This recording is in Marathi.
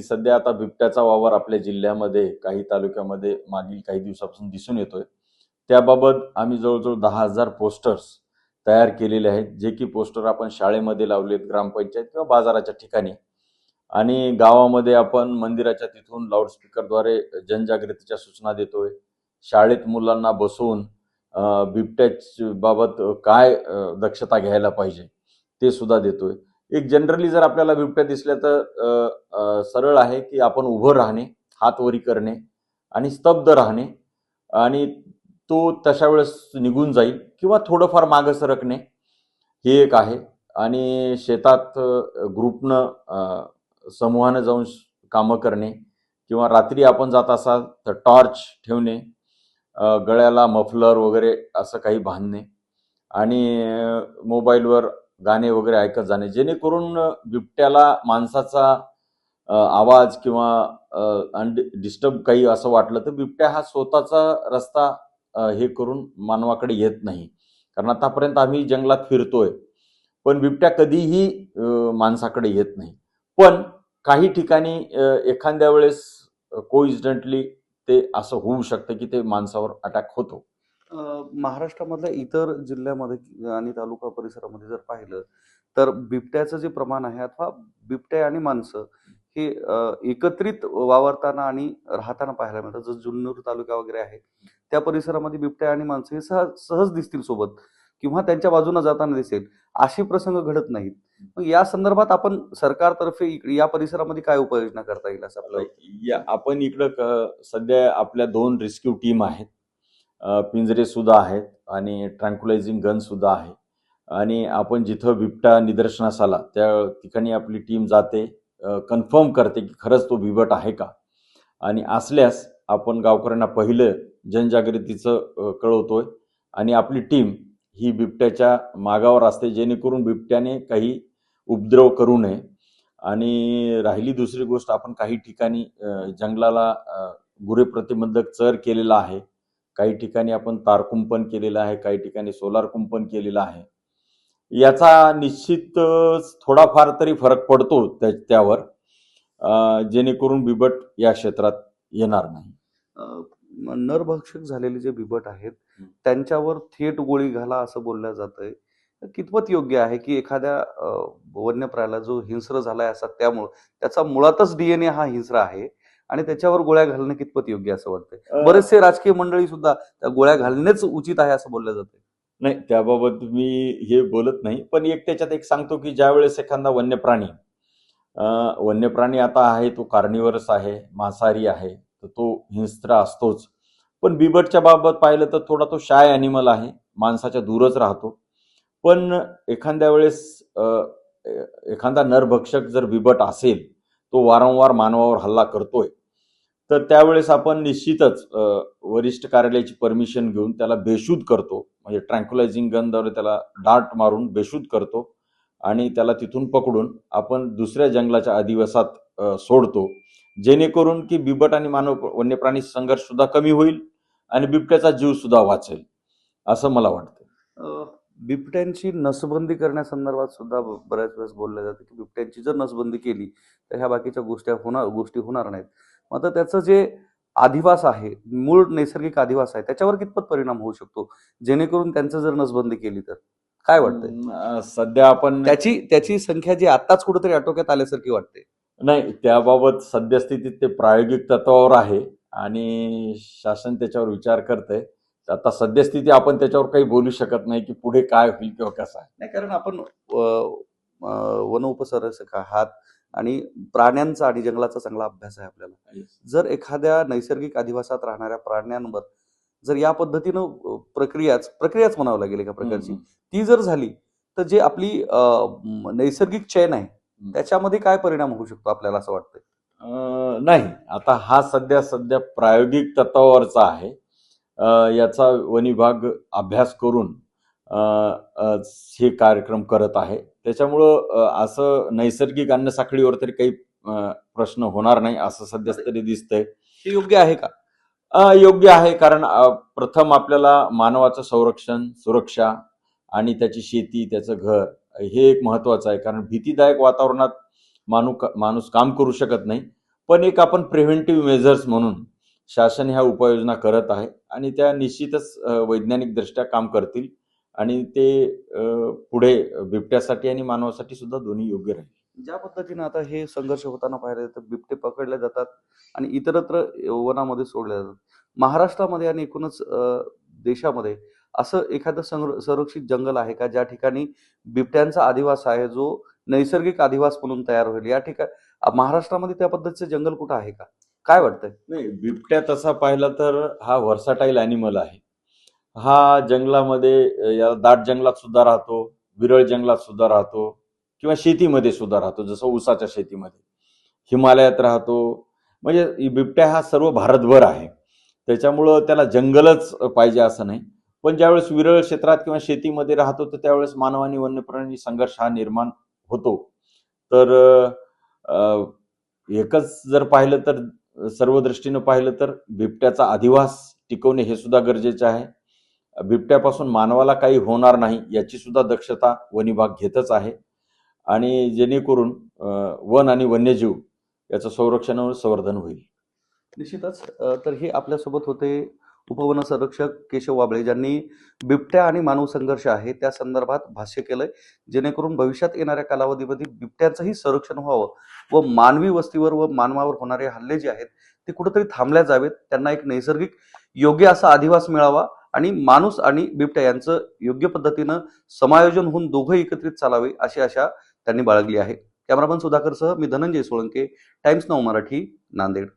सध्या आता बिबट्याचा वावर आपल्या जिल्ह्यामध्ये काही तालुक्यामध्ये मागील काही दिवसापासून दिसून येतोय. त्याबाबत आम्ही जवळजवळ 10,000 पोस्टर्स तयार केलेले आहेत, जे की पोस्टर आपण शाळेमध्ये लावलेत, ग्रामपंचायत किंवा बाजाराच्या ठिकाणी, आणि गावामध्ये आपण मंदिराच्या तिथून लाऊडस्पीकरद्वारे जनजागृतीच्या सूचना देतोय. शाळेत मुलांना बसवून बिबट्याच्या बाबत काय दक्षता घ्यायला पाहिजे ते सुद्धा देतोय. एक जनरली जर आपल्याला बिबट्या दिसल्या तर सरळ आहे की आपण उभं राहणे, हात वरी करणे आणि स्तब्ध राहणे, आणि तो तशा वेळेस निघून जाईल किंवा थोडंफार मागं सरकणे, हे एक आहे. आणि शेतात ग्रुपनं समूहानं जाऊन कामं करणे, किंवा रात्री आपण जात असाल तर टॉर्च ठेवणे, गळ्याला मफलर वगैरे असं काही बांधणे, आणि मोबाईलवर गाणे वगैरे ऐकत जाणे, जेणेकरून बिबट्याला माणसाचा आवाज किंवा डिस्टर्ब काही असं वाटलं तर बिबट्या हा स्वतःचा रस्ता हे करून मानवाकडे येत नाही. कारण आतापर्यंत आम्ही जंगलात फिरतोय, पण बिबट्या कधीही माणसाकडे येत नाही. पण काही ठिकाणी एखाद्या वेळेस कोइन्सिडेंटली ते असं होऊ शकतं की ते माणसावर अटॅक होतो. महाराष्ट्रामधल्या इतर जिल्ह्यामध्ये आणि तालुका परिसरामध्ये जर पाहिलं तर बिबट्याचं जे प्रमाण आहे अथवा बिबट्या आणि माणसं हे एकत्रित वावरताना आणि राहताना पाहायला मिळतं. जसं जुन्नर तालुका वगैरे आहे त्या परिसरामध्ये बिबट्या आणि माणसं हे सहज दिसतील सोबत किंवा त्यांच्या बाजूने जाताना दिसेल, असे प्रसंग घडत नाहीत. मग या संदर्भात आपण सरकारतर्फे या परिसरामध्ये काय उपाययोजना करता येईल असं आपलं? आपण इकडं सध्या आपल्या 2 रेस्क्यू टीम आहेत, पिंजरे सुद्धा आहेत आणि ट्रँक्युलायझिंग गन सुद्धा आहे. आणि आपण जिथं बिबटा निदर्शनास आला त्या ठिकाणी आपली टीम जाते, कन्फर्म करते की खरंच तो बिबट आहे का, आणि असल्यास आपण गावकऱ्यांना पहिलं जनजागृतीचं कळवतोय, आणि आपली टीम ही बिबट्याच्या मागावर असते, जेणेकरून बिबट्याने काही उपद्रव करू नये. आणि राहिली दुसरी गोष्ट, आपण काही ठिकाणी जंगलाला गुरे प्रतिबंधक चर केलेला आहे, काही ठिकाणी आपण तारकुंपण केलेलं आहे, काही ठिकाणी सोलार कुंपण केलेलं आहे. याचा निश्चित थोडाफार तरी फरक पडतो त्यावर, जेणेकरून बिबट या क्षेत्रात येणार नाही. नरभक्षक झालेले जे बिबट आहेत त्यांच्यावर थेट गोळी घाला असं बोललं जातंय. कितपत योग्य आहे की एखाद्या वन्य प्राण्याला जो हिंस्र झालाय असा त्यामुळे त्याचा मुळातच डीएनए हा हिंस्र आहे आणि त्याच्यावर गोळ्या घालणं कितपत योग्य असं वाटतंय? बरेचसे राजकीय मंडळी सुद्धा त्या गोळ्या घालणेच उचित आहे असं बोललं जातंय. नाही, त्याबाबत मी हे बोलत नाही, पण त्याच्यात एक सांगतो की ज्या वेळेस एखादा वन्य प्राणी आता आहे, तो कार्निवरस आहे, मांसाहारी आहे, तर तो हिंस्र असतोच. पण बिबटच्या बाबत पाहिलं तर थोडा तो शाय ॲनिमल आहे, माणसाच्या दूरच राहतो. पण एखाद्या वेळेस एखादा नरभक्षक जर बिबट असेल, तो वारंवार मानवावर हल्ला करतोय, तर त्यावेळेस आपण निश्चितच वरिष्ठ कार्यालयाची परमिशन घेऊन त्याला बेशुद्ध करतो, म्हणजे ट्रँक्युलायझिंग गनद्वारे त्याला डार्ट मारून बेशुद्ध करतो, आणि त्याला तिथून पकडून आपण दुसऱ्या जंगलाच्या अधिवासात सोडतो, जेणेकरून की बिबट आणि वन्य प्राणी संघर्ष सुद्धा कमी होईल आणि बिबट्याचा जीव सुद्धा वाचेल, असं मला वाटतं. बिबट्यांची नसबंदी करण्यासंदर्भात सुद्धा बऱ्याच वेळेस बोललं जातं की बिबट्यांची जर नसबंदी केली तर ह्या बाकीच्या गोष्टी होणार नाहीत. मात्र त्याचं जे अधिवास आहे, मूळ नैसर्गिक अधिवास आहे, त्याच्यावर कितपत परिणाम होऊ शकतो जेणेकरून त्यांचं जर नसबंदी केली तर काय वाटतंय? सध्या आपण त्याची संख्या जी आताच कुठेतरी आटोक्यात आल्यासारखी वाटते. नाही, त्याबाबत सद्यस्थितीत ते प्रायोगिक तत्वावर आहे आणि शासन त्याच्यावर विचार करतंय. आता सद्यस्थिती आपण त्याच्यावर काही बोलू शकत नाही की पुढे काय होईल किंवा कसं आहे. नाही, कारण आपण वन उपसंरक्षक आहात आणि प्राण्यांचा आणि जंगलाचा चांगला अभ्यास आहे आपल्याला. जर एखाद्या नैसर्गिक अधिवासात राहणाऱ्या प्राण्यांवर जर या पद्धतीनं प्रक्रियाच म्हणावं लागेल एका प्रकारची, ती जर झाली तर जे आपली नैसर्गिक चैन आहे त्याच्यामध्ये काय परिणाम होऊ शकतो आपल्याला असं वाटतंय? नाही, आता हा सध्या प्रायोगिक तत्वावरचा आहे. याचा वन विभाग अभ्यास करून हे कार्यक्रम करत आहे. त्याच्यामुळं असं नैसर्गिक अन्न साखळीवर तरी काही प्रश्न होणार नाही असं सध्या तरी दिसतंय. हे योग्य आहे का? योग्य आहे, कारण प्रथम आपल्याला मानवाचं संरक्षण, सुरक्षा आणि त्याची शेती, त्याचं घर हे एक महत्वाचं आहे. कारण भीतीदायक वातावरणात माणूस काम करू शकत नाही, पण एक आपण प्रिव्हेंटिव्ह मेजर्स म्हणून शासन ह्या उपाययोजना करत आहे आणि त्या निश्चितच वैज्ञानिक दृष्ट्या काम करतील आणि ते पुढे बिबट्यासाठी आणि मानवासाठी सुद्धा दोन्ही योग्य राहील. ज्या पद्धतीने आता हे संघर्ष होताना पाहिले तर बिबटे पकडले जातात आणि इतरत्र वनामध्ये सोडले जातात. महाराष्ट्रामध्ये आणि एकूणच देशामध्ये असं एखादं संरक्षित जंगल आहे का ज्या ठिकाणी बिबट्यांचा अधिवास आहे, जो नैसर्गिक अधिवास म्हणून तयार होईल? या ठिकाणी महाराष्ट्रामध्ये त्या पद्धतीचं जंगल कुठं आहे का? काय वाटतंय? नाही, बिबट्या तसा पाहिला तर हा व्हर्साटाईल ॲनिमल आहे. हा जंगलामध्ये या दाट जंगलात सुद्धा राहतो, विरळ जंगलात सुद्धा राहतो किंवा शेतीमध्ये सुद्धा राहतो, जसं ऊसाच्या शेतीमध्ये, हिमालयात राहतो. म्हणजे बिबट्या हा सर्व भारतभर आहे. त्याच्यामुळं त्याला जंगलच पाहिजे असं नाही. पण ज्यावेळेस विरळ क्षेत्रात किंवा शेतीमध्ये राहतो तर त्यावेळेस मानव आणि वन्यप्राणी संघर्ष हा निर्माण होतो. तर एकच जर पाहिलं तर सर्व दृष्टीनं पाहिलं तर बिबट्याचा अधिवास टिकवणे हे सुद्धा गरजेचे आहे. बिबट्यापासून मानवाला काही होणार नाही याची सुद्धा दक्षता वन विभाग घेतच आहे आणि जेणेकरून वन आणि वन्यजीव याचं संरक्षण व संवर्धन होईल. निश्चितच. तर हे आपल्यासोबत होते उपवन संरक्षक केशव वाबळे, ज्यांनी बिबट्या आणि मानव संघर्ष आहे त्या संदर्भात भाष्य केलंय, जेणेकरून भविष्यात येणाऱ्या कालावधीमध्ये बिबट्यांचंही संरक्षण व्हावं व मानवी वस्तीवर व मानवावर होणारे हल्ले जे आहेत ते कुठेतरी थांबल्या जावेत, त्यांना एक नैसर्गिक योग्य असा अधिवास मिळावा आणि माणूस आणि बिबट्या यांचं योग्य पद्धतीनं समायोजन होऊन दोघं एकत्रित चालावे अशी आशा त्यांनी बाळगली आहे. कॅमेरामन सुधाकरसह मी धनंजय सोळंके, टाइम्स नाऊ मराठी, नांदेड.